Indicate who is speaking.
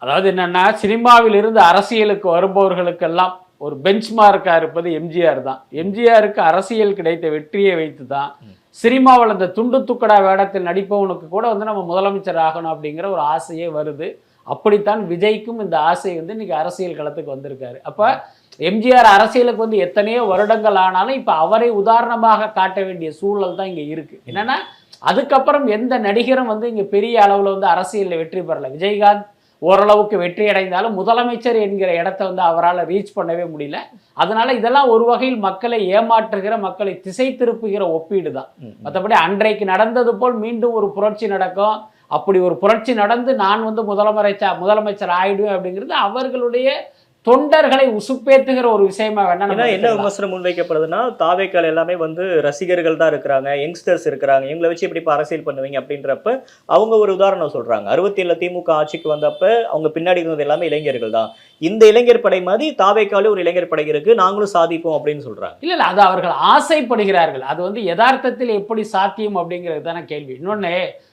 Speaker 1: அதாவது என்னன்னா, சினிமாவில் இருந்து அரசியலுக்கு வருபவர்களுக்கெல்லாம் ஒரு பெஞ்ச்மார்க்கா இருப்பது எம்ஜிஆர் தான். எம்ஜிஆருக்கு அரசியல் கிடைத்த வெற்றியை வைத்து தான், சினிமாவுல இந்த துண்டு துக்கடா வேடத்தில் நடிப்பவனுக்கு கூட வந்து நம்ம முதலமைச்சர் ஆகணும் அப்படிங்கிற ஒரு ஆசையே வருது. அப்படித்தான் விஜய்க்கும் இந்த ஆசை வந்து இன்னைக்கு அரசியல் களத்துக்கு வந்திருக்காரு. அப்ப எம்ஜிஆர் அரசியலுக்கு வந்து எத்தனையோ வருடங்கள் ஆனாலும், இப்ப அவரை உதாரணமாக காட்ட வேண்டிய சூழல் தான் இங்க இருக்கு. என்னன்னா, அதுக்கப்புறம் எந்த நடிகரும் வந்து இங்க பெரிய அளவுல வந்து அரசியல்ல வெற்றி பெறல. விஜயகாந்த் ஓரளவுக்கு வெற்றி அடைந்தாலும் முதலமைச்சர் என்கிற இடத்த வந்து அவரால் ரீச் பண்ணவே முடியல. அதனால இதெல்லாம் ஒரு வகையில் மக்களை ஏமாற்றுகிற, மக்களை திசை திருப்புகிற ஒப்பீடு தான். மற்றபடி அன்றைக்கு நடந்தது போல் மீண்டும் ஒரு புரட்சி நடக்கும், அப்படி ஒரு புரட்சி நடந்து நான் வந்து முதலமைச்சர் ஆயிடுவேன் அப்படிங்கிறது அவர்களுடைய தொண்டர்களை உசுப்பேத்துகிற ஒரு விஷயமா வேணா
Speaker 2: ஏன்னா என்ன விமர்சனம் முன்வைக்கப்படுதுன்னா, தாவேக்கால் எல்லாமே வந்து ரசிகர்கள் தான் இருக்கிறாங்க, யங்ஸ்டர்ஸ் இருக்கிறாங்க, இவங்களை வச்சு எப்படி அரசியல் பண்ணுவீங்க அப்படின்றப்ப அவங்க ஒரு உதாரணம் சொல்றாங்க. 67 திமுக ஆட்சிக்கு வந்தப்ப அவங்க பின்னாடி இருந்தது எல்லாமே இளைஞர்கள் தான். இந்த இளைஞர் படை மாதிரி தாவேக்காலே ஒரு இளைஞர் படை இருக்கு, நாங்களும் சாதிப்போம் அப்படின்னு சொல்றாங்க.
Speaker 1: இல்ல அது அவர்கள் ஆசைப்படுகிறார்கள். அது வந்து யதார்த்தத்தில் எப்படி சாத்தியம் அப்படிங்கிறது தானே கேள்வி. இன்னொன்னு,